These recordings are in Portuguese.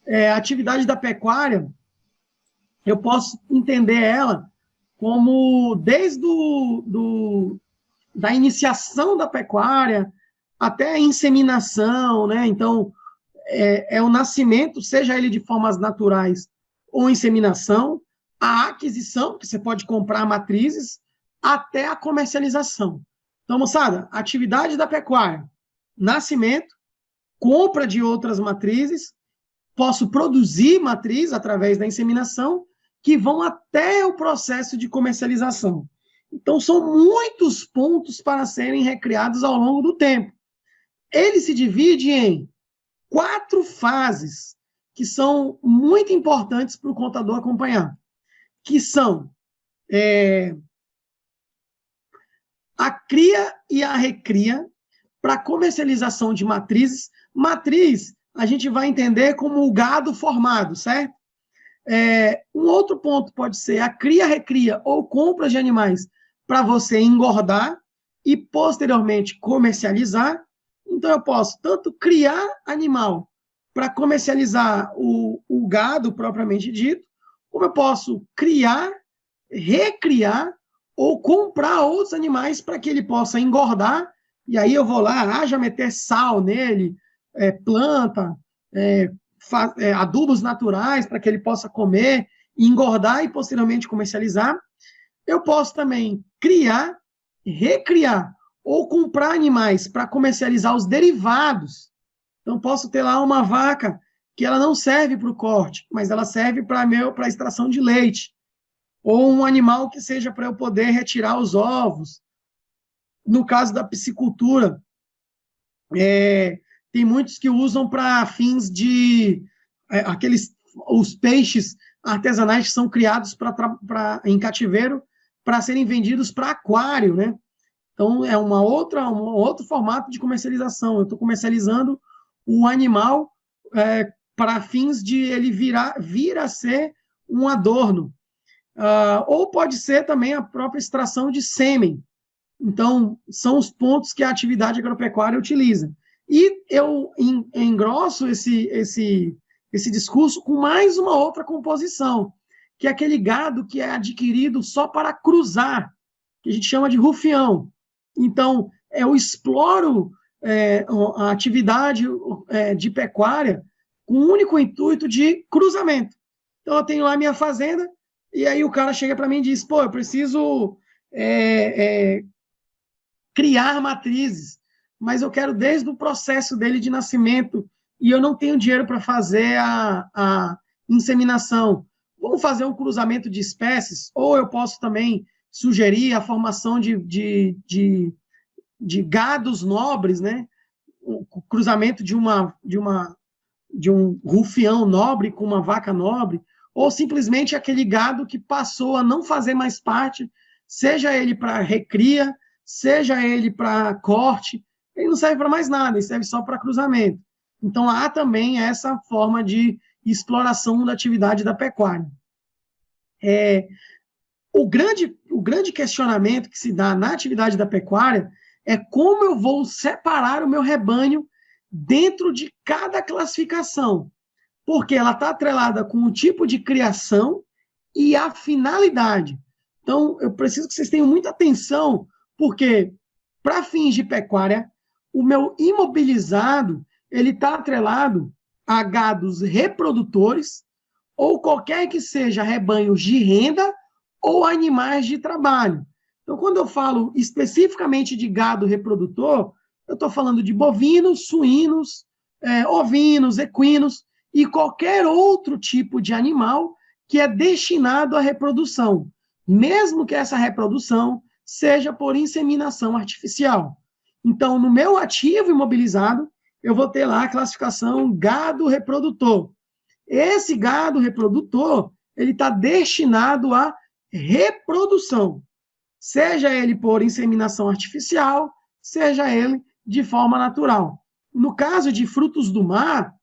A atividade da pecuária, eu posso entender ela como desde da iniciação da pecuária até a inseminação, né? Então, é o nascimento, seja ele de formas naturais ou inseminação, a aquisição, que você pode comprar matrizes, até a comercialização. Então, moçada, atividade da pecuária, nascimento, compra de outras matrizes, posso produzir matriz através da inseminação, que vão até o processo de comercialização. Então, são muitos pontos para serem recriados ao longo do tempo. Ele se divide em 4 fases que são muito importantes para o contador acompanhar, que são a cria e a recria para comercialização de matrizes. Matriz, a gente vai entender como o gado formado, certo? Um outro ponto pode ser a cria, recria ou compra de animais para você engordar e posteriormente comercializar. Então, eu posso tanto criar animal para comercializar o gado propriamente dito, como eu posso criar, recriar ou comprar outros animais para que ele possa engordar, e aí eu vou lá, já meter sal nele, planta, adubos naturais para que ele possa comer, engordar e posteriormente comercializar. Eu posso também criar, recriar ou comprar animais para comercializar os derivados. Então, posso ter lá uma vaca que ela não serve para o corte, mas ela serve para a extração de leite. Ou um animal que seja para eu poder retirar os ovos. No caso da piscicultura, tem muitos que usam para fins de... os peixes artesanais que são criados em cativeiro para serem vendidos para aquário, né? Então, é um outro formato de comercialização. Eu estou comercializando o animal para fins de ele vir a ser um adorno. Ou pode ser também a própria extração de sêmen. Então, são os pontos que a atividade agropecuária utiliza. E eu engrosso esse discurso com mais uma outra composição, que é aquele gado que é adquirido só para cruzar, que a gente chama de rufião. Então, eu exploro a atividade de pecuária com o único intuito de cruzamento. Então, eu tenho lá minha fazenda, e aí o cara chega para mim e diz, pô, eu preciso criar matrizes, mas eu quero desde o processo dele de nascimento, e eu não tenho dinheiro para fazer a inseminação. Vamos fazer um cruzamento de espécies? Ou eu posso também sugerir a formação de gados nobres, né? O cruzamento de um rufião nobre com uma vaca nobre, ou simplesmente aquele gado que passou a não fazer mais parte, seja ele para recria, seja ele para corte, ele não serve para mais nada, ele serve só para cruzamento. Então, há também essa forma de exploração da atividade da pecuária. O grande questionamento que se dá na atividade da pecuária é como eu vou separar o meu rebanho dentro de cada classificação, porque ela está atrelada com o tipo de criação e a finalidade. Então, eu preciso que vocês tenham muita atenção, porque, para fins de pecuária, o meu imobilizado ele está atrelado a gados reprodutores ou qualquer que seja rebanhos de renda ou animais de trabalho. Então, quando eu falo especificamente de gado reprodutor, eu estou falando de bovinos, suínos, ovinos, equinos e qualquer outro tipo de animal que é destinado à reprodução, mesmo que essa reprodução seja por inseminação artificial. Então, no meu ativo imobilizado, eu vou ter lá a classificação gado reprodutor. Esse gado reprodutor, ele está destinado à reprodução, seja ele por inseminação artificial, seja ele de forma natural. No caso de frutos do mar,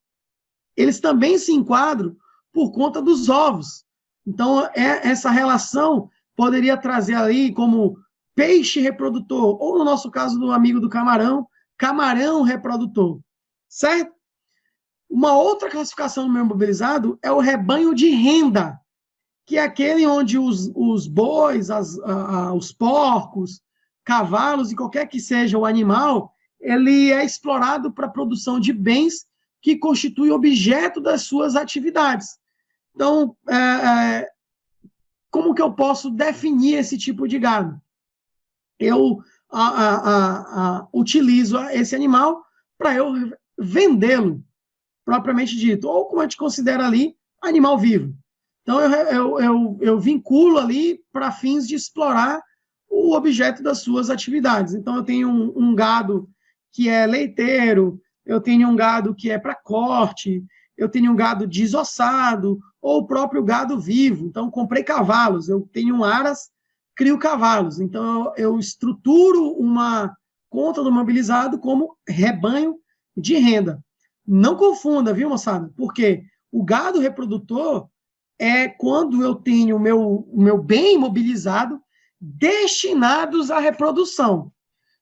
eles também se enquadram por conta dos ovos. Então, essa relação poderia trazer ali como peixe reprodutor, ou no nosso caso do amigo do camarão, camarão reprodutor, certo? Uma outra classificação no meu imobilizado é o rebanho de renda, que é aquele onde os bois, os porcos, cavalos e qualquer que seja o animal, ele é explorado para a produção de bens que constituem objeto das suas atividades. Então, como que eu posso definir esse tipo de gado? Eu utilizo esse animal para eu vendê-lo, propriamente dito, ou como a gente considera ali, animal vivo. Então, eu vinculo ali para fins de explorar o objeto das suas atividades. Então, eu tenho um gado que é leiteiro, eu tenho um gado que é para corte, eu tenho um gado desossado, ou o próprio gado vivo. Então, comprei cavalos, eu tenho um aras, crio cavalos. Então, eu estruturo uma conta do imobilizado como rebanho de renda. Não confunda, viu, moçada? Porque o gado reprodutor é quando eu tenho o meu bem imobilizado destinados à reprodução.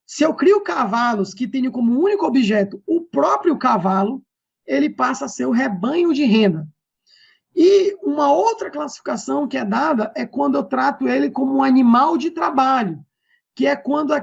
Se eu crio cavalos que tenham como único objeto o próprio cavalo, ele passa a ser o rebanho de renda. E uma outra classificação que é dada é quando eu trato ele como um animal de trabalho, que é quando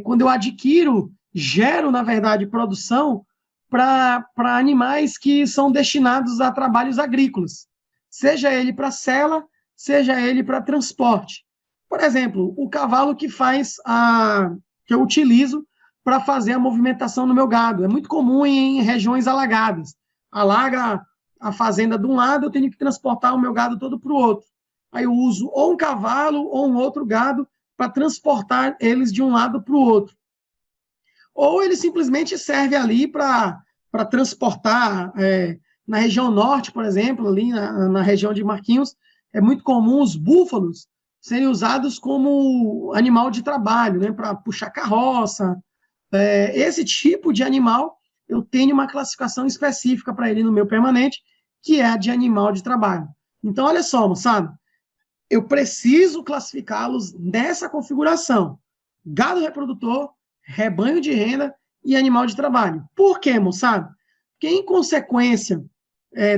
quando eu adquiro, gero, na verdade, produção para animais que são destinados a trabalhos agrícolas, seja ele para sela, seja ele para transporte. Por exemplo, o cavalo que que eu utilizo para fazer a movimentação no meu gado. É muito comum em regiões alagadas. Alaga a fazenda de um lado, eu tenho que transportar o meu gado todo para o outro. Aí eu uso ou um cavalo ou um outro gado para transportar eles de um lado para o outro. Ou ele simplesmente serve ali para transportar. Na região norte, por exemplo, ali na região de Marquinhos, é muito comum os búfalos serem usados como animal de trabalho, né, para puxar carroça. Esse tipo de animal, eu tenho uma classificação específica para ele no meu permanente, que é a de animal de trabalho. Então, olha só, moçada, eu preciso classificá-los nessa configuração: gado reprodutor, rebanho de renda e animal de trabalho. Por quê, moçada? Porque, em consequência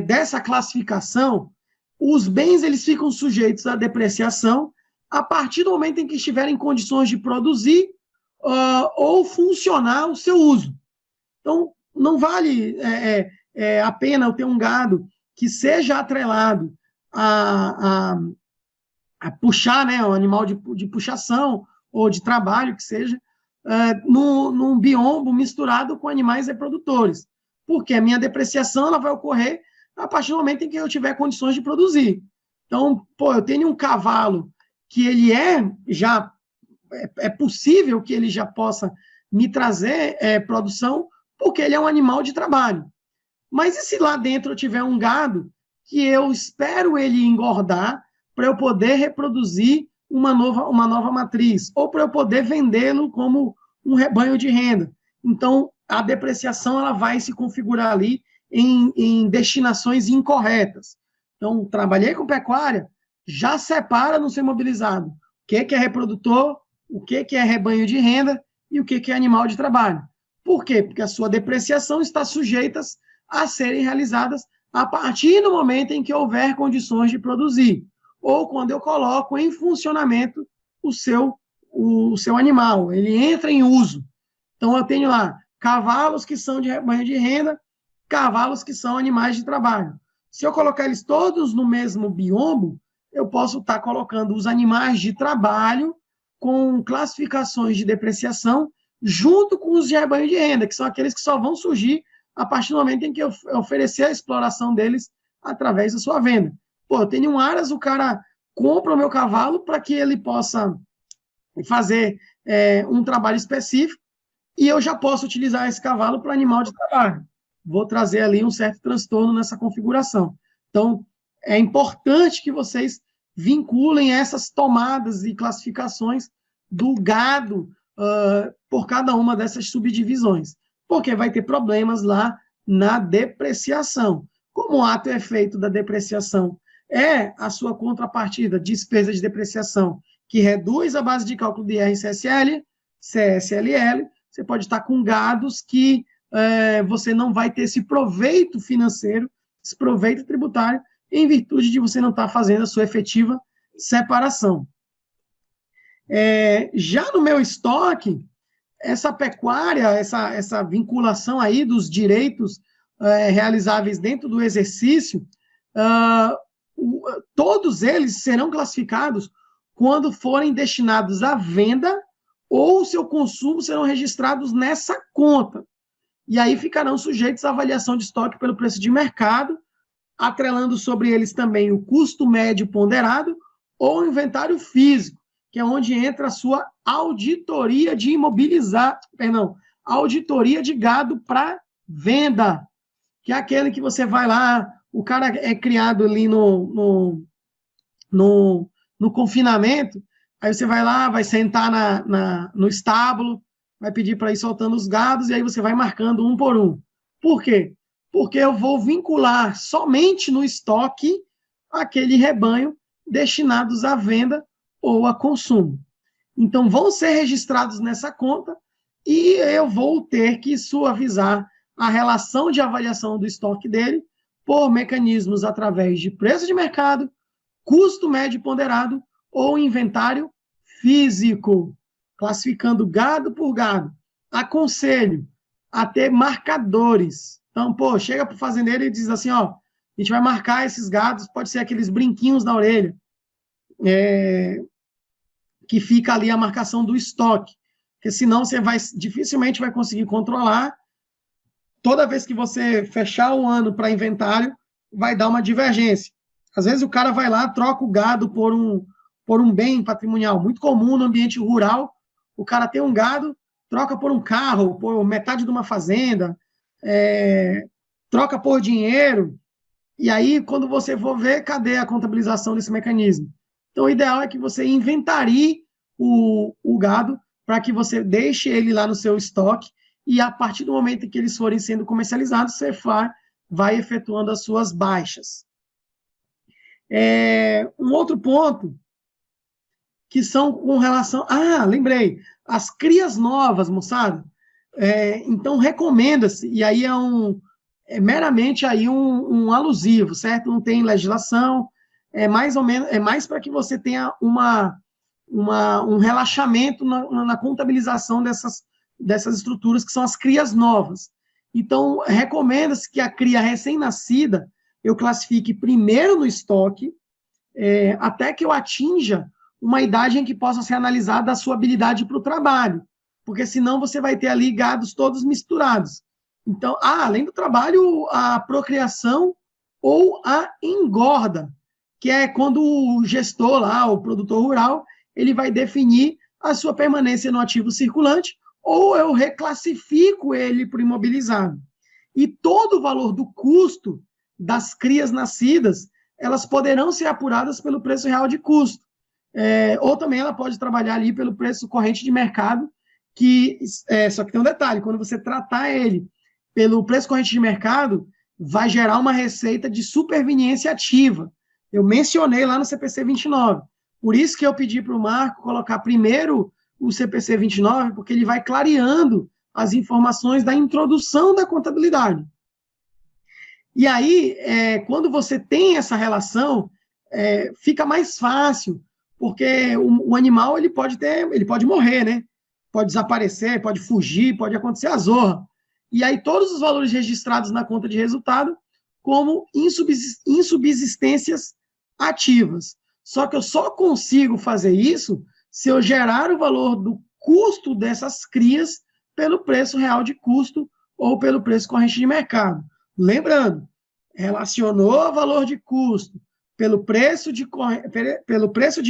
dessa classificação, os bens eles ficam sujeitos à depreciação a partir do momento em que estiverem em condições de produzir ou funcionar o seu uso. Então, não vale a pena eu ter um gado que seja atrelado a puxar, né, um animal de puxação ou de trabalho, que seja, num biombo misturado com animais reprodutores. Porque a minha depreciação ela vai ocorrer a partir do momento em que eu tiver condições de produzir. Então, eu tenho um cavalo que ele é possível que ele já possa me trazer produção, porque ele é um animal de trabalho. Mas e se lá dentro eu tiver um gado que eu espero ele engordar para eu poder reproduzir uma nova matriz, ou para eu poder vendê-lo como um rebanho de renda? Então, a depreciação ela vai se configurar ali em destinações incorretas. Então, trabalhei com pecuária, já separa no seu imobilizado o que é reprodutor, o que é rebanho de renda e o que é animal de trabalho. Por quê? Porque a sua depreciação está sujeita a serem realizadas a partir do momento em que houver condições de produzir, ou quando eu coloco em funcionamento o seu animal, ele entra em uso. Então, eu tenho lá cavalos que são de rebanho de renda, cavalos que são animais de trabalho. Se eu colocar eles todos no mesmo biombo, eu posso estar colocando os animais de trabalho com classificações de depreciação junto com os de rebanho de renda, que são aqueles que só vão surgir a partir do momento em que eu oferecer a exploração deles através da sua venda. Eu tenho um aras, o cara compra o meu cavalo para que ele possa fazer um trabalho específico e eu já posso utilizar esse cavalo para animal de trabalho. Vou trazer ali um certo transtorno nessa configuração. Então, é importante que vocês vinculem essas tomadas e classificações do gado por cada uma dessas subdivisões, porque vai ter problemas lá na depreciação. Como o ato e efeito da depreciação é a sua contrapartida, despesa de depreciação, que reduz a base de cálculo de IR-CSL, CSLL, você pode estar com gados que você não vai ter esse proveito financeiro, esse proveito tributário, em virtude de você não estar fazendo a sua efetiva separação. Já no meu estoque, essa pecuária, essa vinculação aí dos direitos realizáveis dentro do exercício, todos eles serão classificados quando forem destinados à venda ou seu consumo serão registrados nessa conta. E aí ficarão sujeitos à avaliação de estoque pelo preço de mercado, atrelando sobre eles também o custo médio ponderado ou inventário físico, que é onde entra a sua auditoria de auditoria de gado para venda, que é aquele que você vai lá, o cara é criado ali no confinamento, aí você vai lá, vai sentar no estábulo, vai pedir para ir soltando os gados, e aí você vai marcando um por um. Por quê? Porque eu vou vincular somente no estoque aquele rebanho destinados à venda ou a consumo. Então, vão ser registrados nessa conta e eu vou ter que suavizar a relação de avaliação do estoque dele por mecanismos através de preço de mercado, custo médio ponderado ou inventário físico, classificando gado por gado. Aconselho a ter marcadores. Então, chega para o fazendeiro e diz assim, a gente vai marcar esses gados, pode ser aqueles brinquinhos na orelha, que fica ali a marcação do estoque, porque senão você dificilmente vai conseguir controlar. Toda vez que você fechar o ano para inventário, vai dar uma divergência. Às vezes o cara vai lá, troca o gado por um bem patrimonial, muito comum no ambiente rural, o cara tem um gado, troca por um carro, por metade de uma fazenda, troca por dinheiro, e aí quando você for ver, cadê a contabilização desse mecanismo? Então o ideal é que você inventarie o gado para que você deixe ele lá no seu estoque e a partir do momento em que eles forem sendo comercializados, você vai efetuando as suas baixas. Um outro ponto, que são com relação... lembrei, as crias novas, moçada. Então, recomenda-se, e aí é meramente aí um alusivo, certo? Não tem legislação, mais para que você tenha um relaxamento na contabilização dessas estruturas, que são as crias novas. Então, recomenda-se que a cria recém-nascida eu classifique primeiro no estoque, até que eu atinja uma idade em que possa ser analisada a sua habilidade para o trabalho, porque senão você vai ter ali gados todos misturados. Então, além do trabalho, a procriação ou a engorda, que é quando o gestor lá, o produtor rural, ele vai definir a sua permanência no ativo circulante, ou eu reclassifico ele para o imobilizado. E todo o valor do custo das crias nascidas, elas poderão ser apuradas pelo preço real de custo. Ou também ela pode trabalhar ali pelo preço corrente de mercado, só que tem um detalhe, quando você tratar ele pelo preço corrente de mercado, vai gerar uma receita de superveniência ativa. Eu mencionei lá no CPC 29. Por isso que eu pedi para o Marco colocar primeiro o CPC 29, porque ele vai clareando as informações da introdução da contabilidade. E aí, quando você tem essa relação, fica mais fácil, porque o animal ele pode morrer, né? Pode desaparecer, pode fugir, pode acontecer a zorra. E aí todos os valores registrados na conta de resultado como insubsistências ativas. Só que eu só consigo fazer isso se eu gerar o valor do custo dessas crias pelo preço real de custo ou pelo preço corrente de mercado. Lembrando, relacionou o valor de custo pelo preço de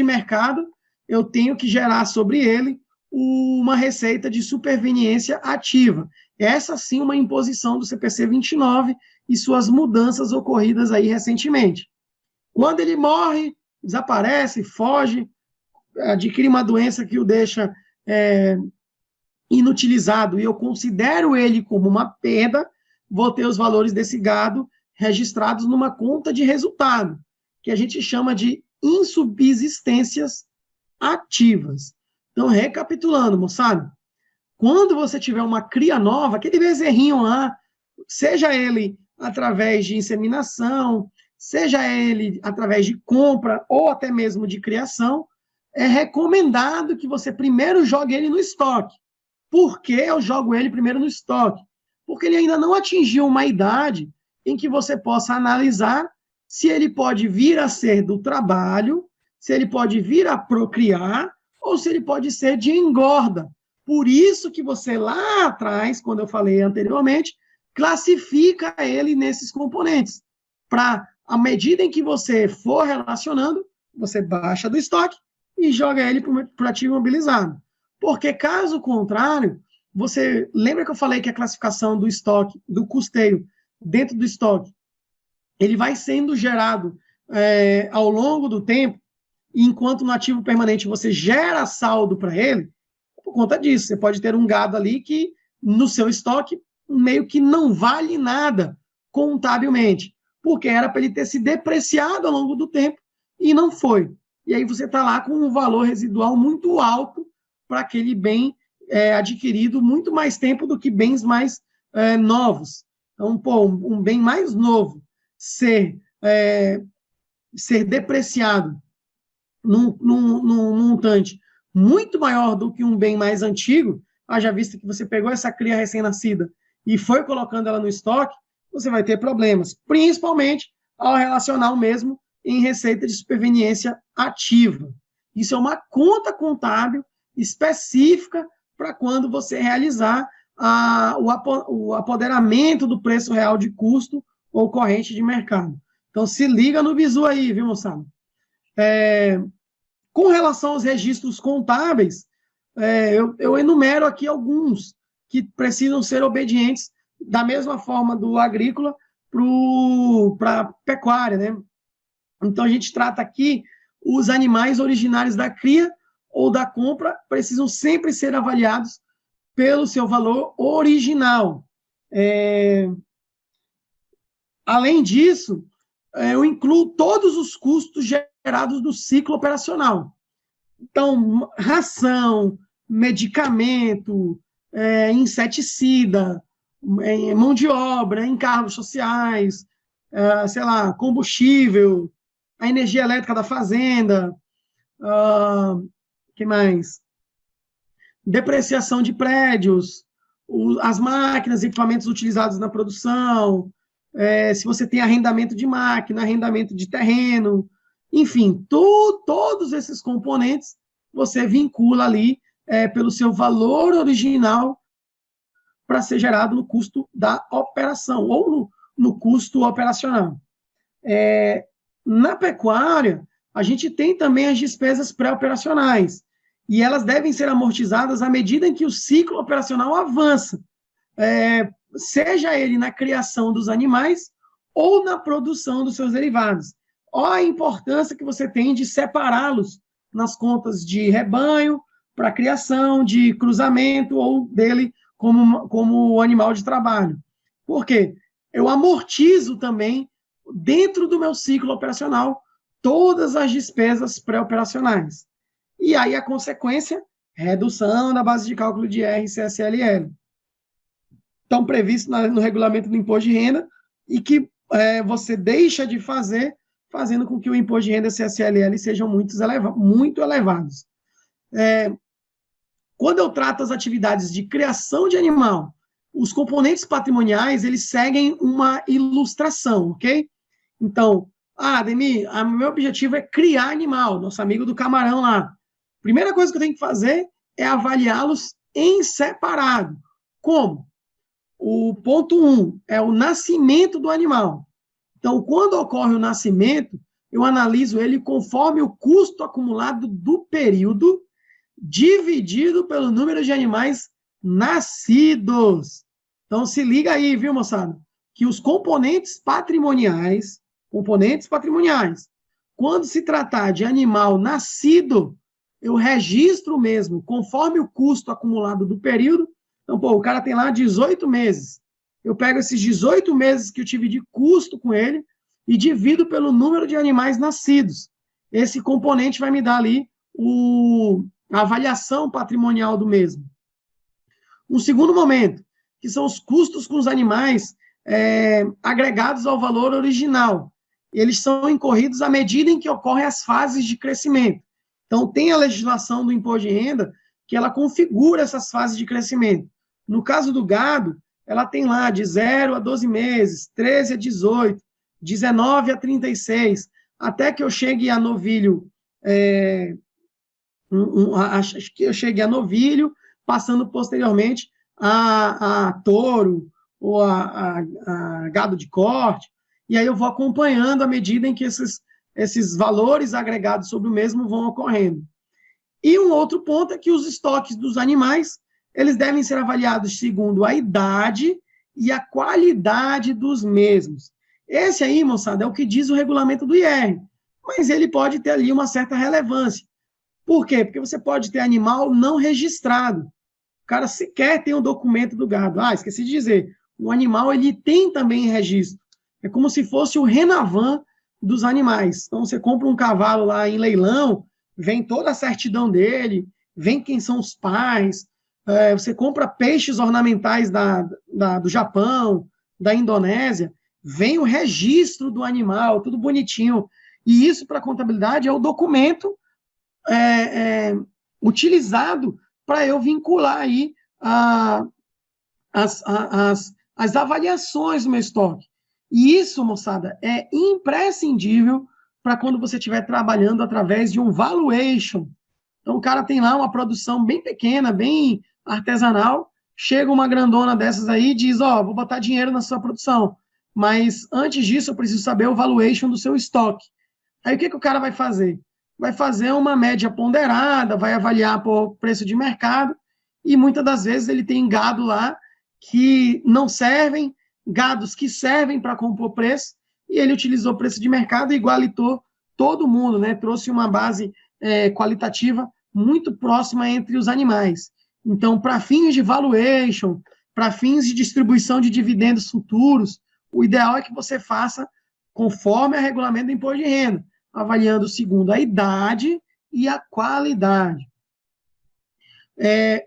mercado, eu tenho que gerar sobre ele uma receita de superveniência ativa. Essa sim uma imposição do CPC 29 e suas mudanças ocorridas aí recentemente. Quando ele morre, desaparece, foge, adquire uma doença que o deixa inutilizado e eu considero ele como uma perda, vou ter os valores desse gado registrados numa conta de resultado, que a gente chama de insubsistências ativas. Então, recapitulando, moçada, quando você tiver uma cria nova, aquele bezerrinho lá, seja ele através de inseminação, seja ele através de compra ou até mesmo de criação, é recomendado que você primeiro jogue ele no estoque. Por que eu jogo ele primeiro no estoque? Porque ele ainda não atingiu uma idade em que você possa analisar se ele pode vir a ser do trabalho, se ele pode vir a procriar, ou se ele pode ser de engorda. Por isso que você lá atrás, quando eu falei anteriormente, classifica ele nesses componentes. Para, à medida em que você for relacionando, você baixa do estoque e joga ele para o ativo imobilizado. Porque, caso contrário, você lembra que eu falei que a classificação do estoque, do custeio dentro do estoque, ele vai sendo gerado ao longo do tempo, e enquanto no ativo permanente você gera saldo para ele, por conta disso, você pode ter um gado ali que, no seu estoque, meio que não vale nada contabilmente, porque era para ele ter se depreciado ao longo do tempo e não foi. E aí você está lá com um valor residual muito alto para aquele bem adquirido muito mais tempo do que bens mais novos. Então, pô, um bem mais novo ser depreciado num montante muito maior do que um bem mais antigo, haja vista que você pegou essa cria recém-nascida e foi colocando ela no estoque, você vai ter problemas, principalmente ao relacionar o mesmo em receita de superveniência ativa. Isso é uma conta contábil específica para quando você realizar o apoderamento do preço real de custo ou corrente de mercado. Então, se liga no bizu aí, viu, moçada? Com relação aos registros contábeis, eu enumero aqui alguns que precisam ser obedientes da mesma forma do agrícola para a pecuária, né? Então, a gente trata aqui os animais originários da cria ou da compra precisam sempre ser avaliados pelo seu valor original. Além disso, eu incluo todos os custos gerados do ciclo operacional. Então, ração, medicamento, inseticida, mão de obra, encargos sociais, sei lá, combustível, a energia elétrica da fazenda, que mais? Depreciação de prédios, as máquinas e equipamentos utilizados na produção, se você tem arrendamento de máquina, arrendamento de terreno, enfim, todos esses componentes você vincula ali pelo seu valor original para ser gerado no custo da operação ou no custo operacional. Na pecuária, a gente tem também as despesas pré-operacionais, e elas devem ser amortizadas à medida em que o ciclo operacional avança, seja ele na criação dos animais ou na produção dos seus derivados. Olha a importância que você tem de separá-los nas contas de rebanho, para criação, de cruzamento, ou dele como animal de trabalho. Por quê? Eu amortizo também, dentro do meu ciclo operacional, todas as despesas pré-operacionais. E aí a consequência, redução na base de cálculo de RCSLL. Estão previstos no regulamento do imposto de renda e que você deixa de fazer, fazendo com que o imposto de renda e CSLL sejam muito elevados. Quando eu trato as atividades de criação de animal, os componentes patrimoniais, eles seguem uma ilustração, ok? Então, Ademir, meu objetivo é criar animal, nosso amigo do camarão lá. Primeira coisa que eu tenho que fazer é avaliá-los em separado. Como? O ponto 1 é o nascimento do animal. Então, quando ocorre o nascimento, eu analiso ele conforme o custo acumulado do período dividido pelo número de animais nascidos. Então, se liga aí, viu, moçada? Que os componentes patrimoniais, quando se tratar de animal nascido, eu registro mesmo, conforme o custo acumulado do período. Então, o cara tem lá 18 meses. Eu pego esses 18 meses que eu tive de custo com ele e divido pelo número de animais nascidos. Esse componente vai me dar ali a avaliação patrimonial do mesmo. Um segundo momento, que são os custos com os animais agregados ao valor original. Eles são incorridos à medida em que ocorrem as fases de crescimento. Então, tem a legislação do imposto de renda que ela configura essas fases de crescimento. No caso do gado, ela tem lá de 0 a 12 meses, 13 a 18, 19 a 36, até que eu chegue a novilho, acho que eu cheguei a novilho, passando posteriormente a touro ou a gado de corte, e aí eu vou acompanhando à medida em que esses valores agregados sobre o mesmo vão ocorrendo. E um outro ponto é que os estoques dos animais, eles devem ser avaliados segundo a idade e a qualidade dos mesmos. Esse aí, moçada, é o que diz o regulamento do IR, mas ele pode ter ali uma certa relevância. Por quê? Porque você pode ter animal não registrado. O cara sequer tem o documento do gado. Ah, esqueci de dizer, o animal ele tem também registro. É como se fosse o Renavan dos animais. Então, você compra um cavalo lá em leilão, vem toda a certidão dele, vem quem são os pais, você compra peixes ornamentais do Japão, da Indonésia, vem o registro do animal, tudo bonitinho. E isso, para a contabilidade, é o documento utilizado para eu vincular aí as avaliações do meu estoque. E isso, moçada, é imprescindível para quando você estiver trabalhando através de um valuation. Então, o cara tem lá uma produção bem pequena, bem artesanal, chega uma grandona dessas aí e diz, vou botar dinheiro na sua produção, mas antes disso eu preciso saber o valuation do seu estoque. Aí o que o cara vai fazer? Vai fazer uma média ponderada, vai avaliar por preço de mercado, e muitas das vezes ele tem gado lá que não servem, gados que servem para compor preço, e ele utilizou preço de mercado e igualitou todo mundo, né? Trouxe uma base qualitativa muito próxima entre os animais. Então, para fins de valuation, para fins de distribuição de dividendos futuros, o ideal é que você faça conforme o regulamento do imposto de renda, avaliando segundo a idade e a qualidade.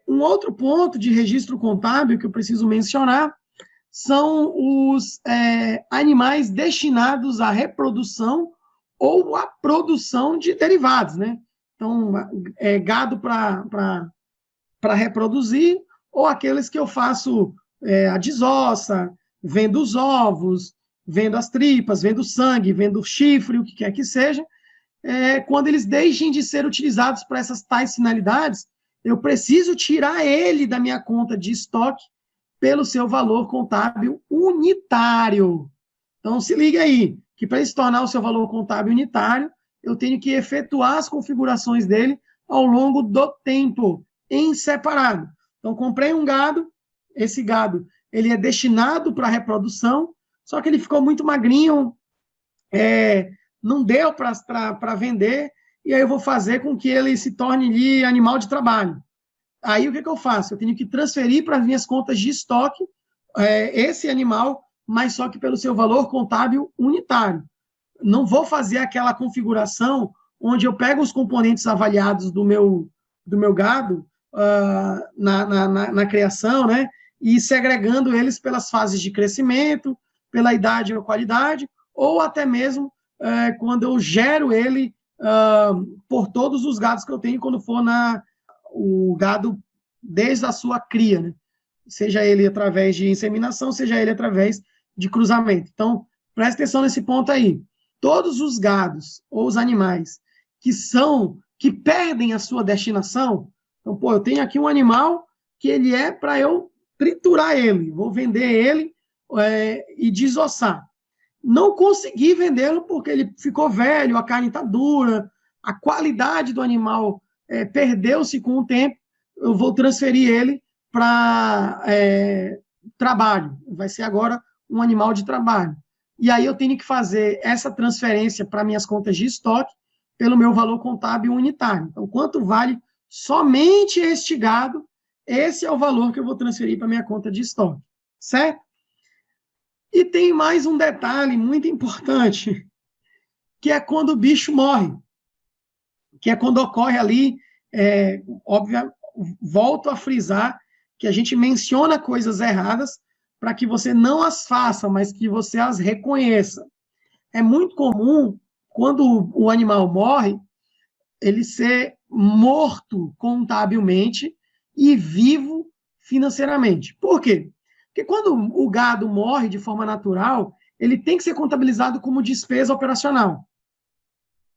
Um outro ponto de registro contábil que eu preciso mencionar são os animais destinados à reprodução ou à produção de derivados, né? Então, gado para reproduzir, ou aqueles que eu faço a desossa, vendo os ovos, vendo as tripas, vendo o sangue, vendo o chifre, o que quer que seja, quando eles deixem de ser utilizados para essas tais finalidades, eu preciso tirar ele da minha conta de estoque pelo seu valor contábil unitário. Então, se liga aí, que para ele se tornar o seu valor contábil unitário, eu tenho que efetuar as configurações dele ao longo do tempo, em separado. Então, comprei um gado, esse gado ele é destinado para reprodução, só que ele ficou muito magrinho, não deu para vender, e aí eu vou fazer com que ele se torne ali animal de trabalho. Aí o que eu faço? Eu tenho que transferir para as minhas contas de estoque esse animal, mas só que pelo seu valor contábil unitário. Não vou fazer aquela configuração onde eu pego os componentes avaliados do meu gado na criação, né, e segregando eles pelas fases de crescimento, pela idade ou qualidade, ou até mesmo quando eu gero ele por todos os gados que eu tenho quando for o gado desde a sua cria, né? Seja ele através de inseminação, seja ele através de cruzamento. Então, preste atenção nesse ponto aí. Todos os gados ou os animais que perdem a sua destinação, então, eu tenho aqui um animal que ele é para eu triturar ele, vou vender ele e desossar. Não consegui vendê-lo porque ele ficou velho, a carne está dura, a qualidade do animal perdeu-se com o tempo, eu vou transferir ele para trabalho. Vai ser agora um animal de trabalho. E aí eu tenho que fazer essa transferência para minhas contas de estoque pelo meu valor contábil unitário. Então, quanto vale somente este gado? Esse é o valor que eu vou transferir para minha conta de estoque, certo? E tem mais um detalhe muito importante, que é quando o bicho morre, que é quando ocorre ali, óbvio, volto a frisar que a gente menciona coisas erradas para que você não as faça, mas que você as reconheça. É muito comum, quando o animal morre, ele ser morto contabilmente e vivo financeiramente. Por quê? Porque quando o gado morre de forma natural, ele tem que ser contabilizado como despesa operacional.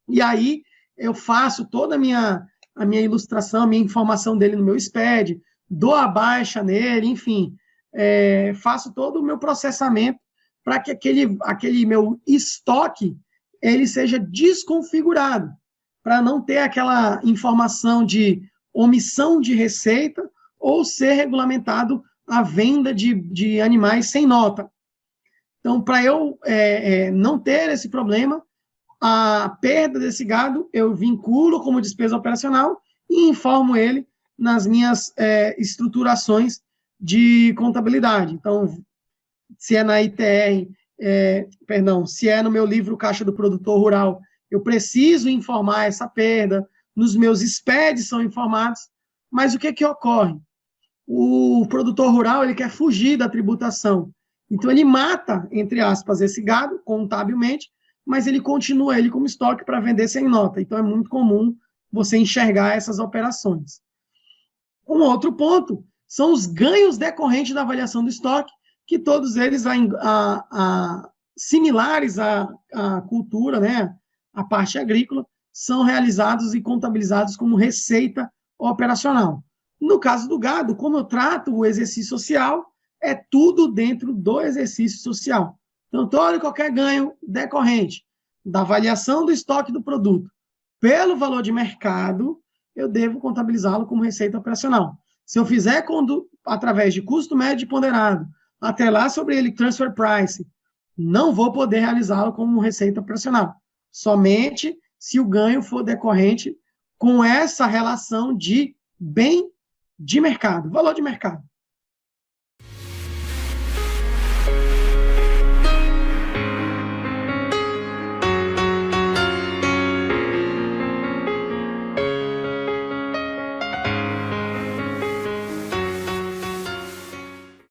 E aí eu faço toda a minha ilustração, a minha informação dele no meu SPED, dou a baixa nele, enfim, faço todo o meu processamento para que aquele meu estoque ele seja desconfigurado, para não ter aquela informação de omissão de receita ou ser regulamentado a venda de animais sem nota. Então, para eu não ter esse problema, a perda desse gado eu vinculo como despesa operacional e informo ele nas minhas estruturações de contabilidade. Então, se é na ITR, se é no meu livro Caixa do Produtor Rural, eu preciso informar essa perda, nos meus SPEDs são informados, mas o que ocorre? O produtor rural ele quer fugir da tributação, então ele mata, entre aspas, esse gado contabilmente, mas ele continua ele como estoque para vender sem nota. Então é muito comum você enxergar essas operações. Um outro ponto são os ganhos decorrentes da avaliação do estoque, que todos eles similares à cultura, né, à parte agrícola, são realizados e contabilizados como receita operacional. No caso do gado, como eu trato o exercício social, é tudo dentro do exercício social. Então, todo e qualquer ganho decorrente da avaliação do estoque do produto pelo valor de mercado, eu devo contabilizá-lo como receita operacional. Se eu fizer através de custo médio ponderado, atrelar sobre ele transfer price, não vou poder realizá-lo como receita operacional. Somente se o ganho for decorrente com essa relação de bem de mercado, valor de mercado.